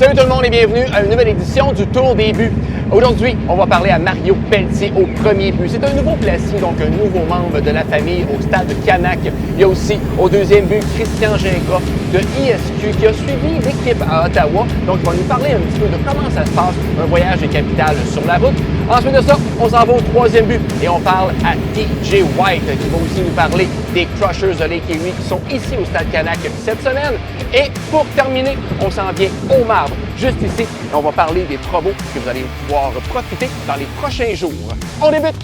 Salut tout le monde et bienvenue à une nouvelle édition du Tour des buts. Aujourd'hui, on va parler à Mario Pelletier au premier but. C'est un nouveau placé, donc un nouveau membre de la famille au stade Canac. Il y a aussi au deuxième but Christian Gingras de ISQ qui a suivi l'équipe à Ottawa. Donc il va nous parler un petit peu de comment ça se passe, un voyage des capitales sur la route. Ensuite de ça, on s'en va au troisième but et on parle à DJ White qui va aussi nous parler des Crushers de Lake Erie qui sont ici au stade Canac cette semaine. Et pour terminer, on s'en vient au Marbre, juste ici. Et on va parler des promos que vous allez pouvoir profiter dans les prochains jours. On débute!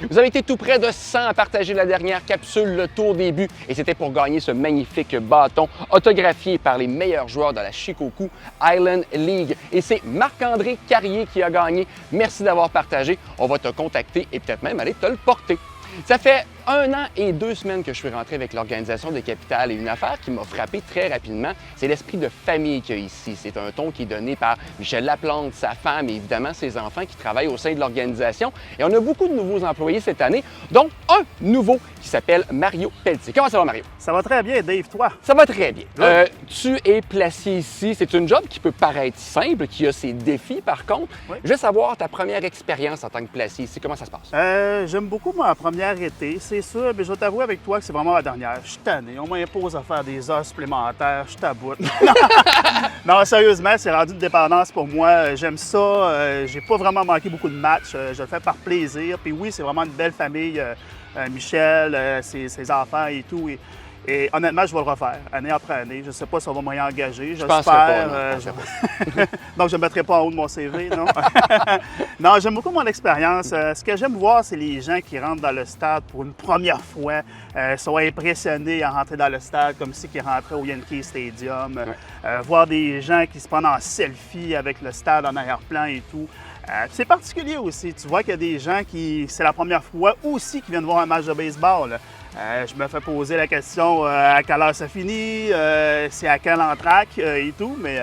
Vous avez été tout près de 100 à partager la dernière capsule, le Tour des buts, et c'était pour gagner ce magnifique bâton autographié par les meilleurs joueurs de la Shikoku Island League. Et c'est Marc-André Carrier qui a gagné. Merci d'avoir partagé. On va te contacter et peut-être même aller te le porter. Ça fait 1 an et 2 semaines que je suis rentré avec l'organisation des capitales et une affaire qui m'a frappé très rapidement, c'est l'esprit de famille qu'il y a ici. C'est un ton qui est donné par Michel Laplante, sa femme et évidemment ses enfants qui travaillent au sein de l'organisation. Et on a beaucoup de nouveaux employés cette année, dont un nouveau qui s'appelle Mario Pelletier. Comment ça va, Mario? Ça va très bien, Dave, toi? Ça va très bien. Tu es placé ici. C'est une job qui peut paraître simple, qui a ses défis par contre. Oui. Je veux savoir ta première expérience en tant que placé ici. Comment ça se passe? J'aime beaucoup ma première été, c'est sûr, mais je vais t'avouer avec toi que c'est vraiment la dernière. Je suis tanné, on m'impose à faire des heures supplémentaires, je taboute. Non, sérieusement, c'est rendu une dépendance pour moi. J'aime ça, j'ai pas vraiment manqué beaucoup de matchs, je le fais par plaisir. Puis oui, c'est vraiment une belle famille, Michel, ses enfants et tout. Et honnêtement, je vais le refaire, année après année. Je ne sais pas si on va m'y engager. J'espère pas. Donc, je ne mettrai pas en haut de mon CV, non? Non, j'aime beaucoup mon expérience. Ce que j'aime voir, c'est les gens qui rentrent dans le stade pour une première fois, sont impressionnés à rentrer dans le stade comme si ils rentraient au Yankee Stadium. Voir des gens qui se prennent en selfie avec le stade en arrière-plan et tout. C'est particulier aussi. Tu vois qu'il y a des gens qui, c'est la première fois aussi qu'ils viennent voir un match de baseball. Je me fais poser la question à quelle heure ça finit, c'est à quel entraque et tout, mais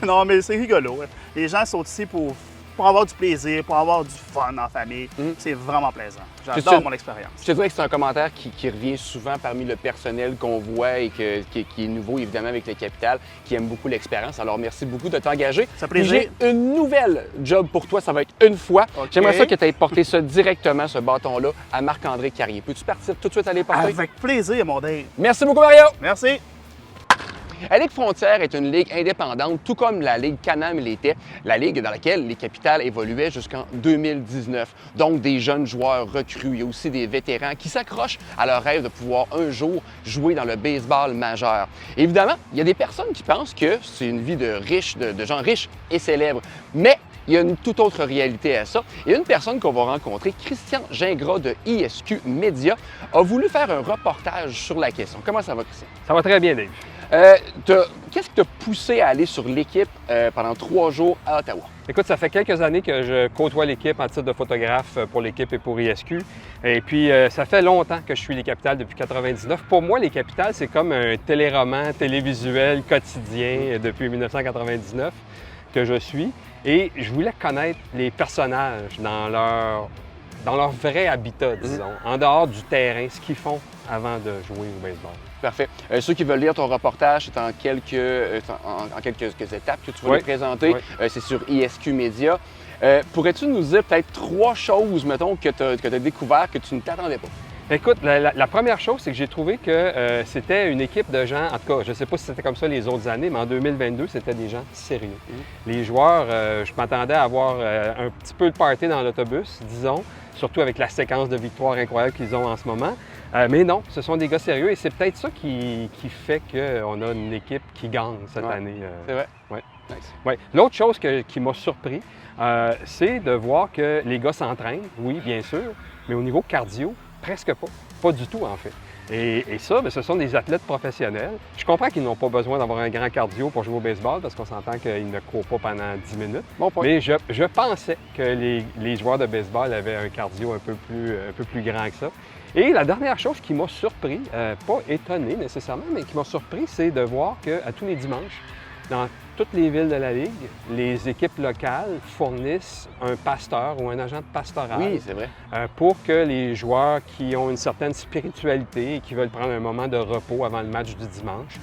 non, mais c'est rigolo. Les gens sont ici pour avoir du plaisir, pour avoir du fun en famille. C'est vraiment plaisant. J'adore mon expérience. Je te dirais que c'est un commentaire qui revient souvent parmi le personnel qu'on voit et qui est nouveau, évidemment, avec les capitales, qui aime beaucoup l'expérience. Alors, merci beaucoup de t'engager. Ça fait plaisir. J'ai une nouvelle job pour toi. Ça va être une fois. Okay. J'aimerais ça que tu aies porté ça directement, ce bâton-là, à Marc-André Carrier. Peux-tu partir tout de suite aller porter? Avec plaisir, mon Dave. Merci beaucoup, Mario. Merci. La Ligue Frontière est une ligue indépendante, tout comme la Ligue Can-Am l'était, la ligue dans laquelle les capitales évoluaient jusqu'en 2019. Donc, des jeunes joueurs recrues. Il y a aussi des vétérans qui s'accrochent à leur rêve de pouvoir un jour jouer dans le baseball majeur. Évidemment, il y a des personnes qui pensent que c'est une vie de riches, de gens riches et célèbres. Mais il y a une toute autre réalité à ça. Et une personne qu'on va rencontrer, Christian Gingras de ISQ Média, a voulu faire un reportage sur la question. Comment ça va, Christian? Ça va très bien, Dave. Qu'est-ce qui t'a poussé à aller sur l'équipe pendant 3 jours à Ottawa? Écoute, ça fait quelques années que je côtoie l'équipe en titre de photographe pour l'équipe et pour ISQ. Et puis, ça fait longtemps que je suis les capitales depuis 99. Pour moi, les capitales, c'est comme un téléroman télévisuel quotidien depuis 1999 que je suis. Et je voulais connaître les personnages dans leur vrai habitat, disons, en dehors du terrain, ce qu'ils font avant de jouer au baseball. Parfait. Ceux qui veulent lire ton reportage, c'est en quelques étapes que tu vas nous présenter. Oui. C'est sur ISQ Média. Pourrais-tu nous dire peut-être 3 choses, mettons, que tu as découvert que tu ne t'attendais pas? Écoute, la première chose, c'est que j'ai trouvé que c'était une équipe de gens, en tout cas, je ne sais pas si c'était comme ça les autres années, mais en 2022, c'était des gens sérieux. Les joueurs, je m'attendais à avoir un petit peu de party dans l'autobus, disons, surtout avec la séquence de victoires incroyables qu'ils ont en ce moment. Mais non, ce sont des gars sérieux et c'est peut-être ça qui fait qu'on a une équipe qui gagne cette année. C'est vrai? Oui. Nice. Ouais. L'autre chose qui m'a surpris, c'est de voir que les gars s'entraînent, oui, bien sûr, mais au niveau cardio, presque pas. Pas du tout, en fait. Et ça, bien, ce sont des athlètes professionnels. Je comprends qu'ils n'ont pas besoin d'avoir un grand cardio pour jouer au baseball parce qu'on s'entend qu'ils ne courent pas pendant 10 minutes. Bon point. Mais je pensais que les joueurs de baseball avaient un cardio un peu plus grand que ça. Et la dernière chose qui m'a surpris, pas étonné nécessairement, mais qui m'a surpris, c'est de voir qu'à tous les dimanches, dans toutes les villes de la Ligue, les équipes locales fournissent un pasteur ou un agent de pastoral. Oui, c'est vrai. Pour que les joueurs qui ont une certaine spiritualité et qui veulent prendre un moment de repos avant le match du dimanche,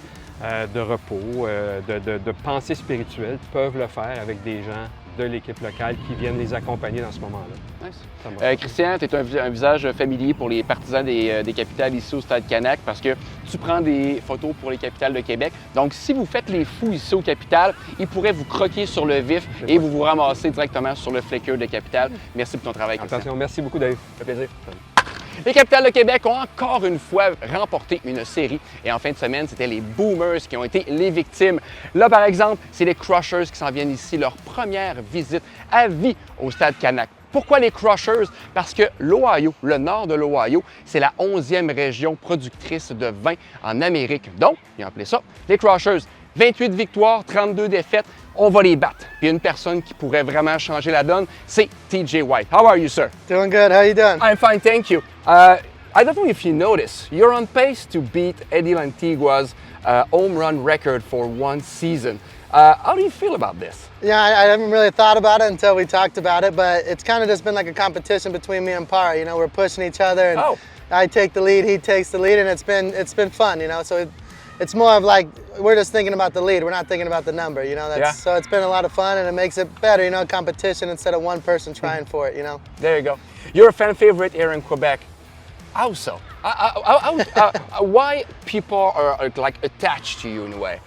de repos, de pensée spirituelle, peuvent le faire avec des gens de l'équipe locale qui viennent les accompagner dans ce moment-là. Nice. Christian, tu es un visage familier pour les partisans des Capitales ici au Stade Canac parce que tu prends des photos pour les Capitales de Québec. Donc, si vous faites les fous ici au Capitales, ils pourraient vous croquer sur le vif et vous ramasser directement sur le fléqueux de Capitales. Merci pour ton travail, Christian. Attention, merci beaucoup, Dave. Ça fait plaisir. Les Capitales de Québec ont encore une fois remporté une série et en fin de semaine, c'était les Boomers qui ont été les victimes. Là, par exemple, c'est les Crushers qui s'en viennent ici, leur première visite à vie au Stade Canac. Pourquoi les Crushers? Parce que l'Ohio, le nord de l'Ohio, c'est la 11e région productrice de vin en Amérique. Donc, ils ont appelé ça les Crushers. 28 victoires, 32 défaites, on va les battre. Puis une personne qui pourrait vraiment changer la donne, c'est TJ White. How are you, sir? Doing good. How you doing? I'm fine, thank you. I don't know if you noticed, you're on pace to beat Eddie Lantigua's home run record for one season. How do you feel about this? Yeah, I haven't really thought about it until we talked about it, but it's kind of just been like a competition between me and Parra. You know, we're pushing each other, and I take the lead, he takes the lead, and it's been fun. You know, so it's more of like we're just thinking about the lead. We're not thinking about the number. You know, so it's been a lot of fun, and it makes it better. You know, competition instead of one person trying for it. You know. There you go. You're a fan favorite here in Quebec. How so? Why people are like attached to you in a way?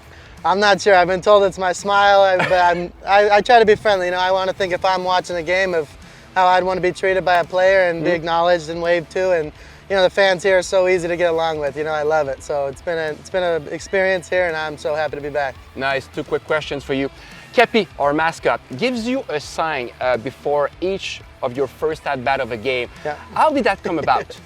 I'm not sure. I've been told it's my smile, but I try to be friendly. You know, I want to think if I'm watching a game of how I'd want to be treated by a player and be acknowledged and waved to. And you know, the fans here are so easy to get along with. You know, I love it. So it's been an experience here, and I'm so happy to be back. Nice. 2 quick questions for you. Kepi, our mascot, gives you a sign before each of your first at-bat of a game. Yeah. How did that come about?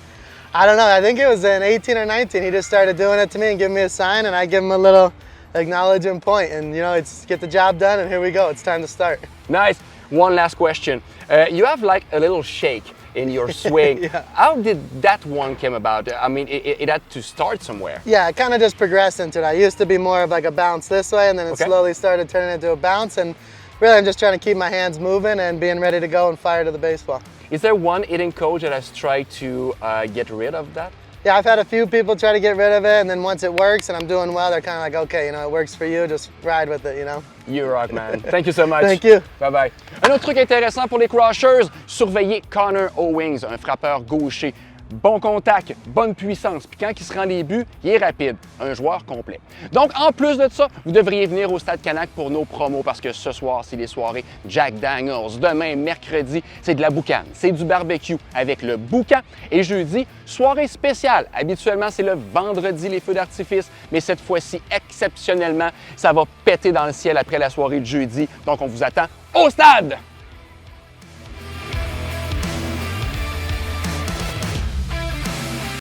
I don't know. I think it was in 18 or 19. He just started doing it to me and giving me a sign, and I give him a little acknowledging point, and you know, it's get the job done, and here we go. It's time to start. Nice. One last question. You have like a little shake in your swing. Yeah. How did that one come about? I mean, it had to start somewhere. Yeah, it kind of just progressed into it. I used to be more of like a bounce this way, and then it Okay. slowly started turning into a bounce, and really I'm just trying to keep my hands moving and being ready to go and fire to the baseball. Is there one hitting coach that has tried to get rid of that? Yeah, I've had a few people try to get rid of it, and then once it works and I'm doing well, they're kind of like, okay, you know, it works for you, just ride with it, you know. You rock, man. Thank you so much. Thank you. Bye-bye. Un autre truc intéressant pour les Crushers, surveiller Connor Owings, un frappeur gaucher. Bon contact, bonne puissance, puis quand il se rend les buts, il est rapide. Un joueur complet. Donc, en plus de ça, vous devriez venir au Stade Canac pour nos promos parce que ce soir, c'est les soirées Jack Daniels. Demain, mercredi, c'est de la boucane, c'est du barbecue avec le boucan. Et jeudi, soirée spéciale. Habituellement, c'est le vendredi, les feux d'artifice, mais cette fois-ci, exceptionnellement, ça va péter dans le ciel après la soirée de jeudi. Donc, on vous attend au stade!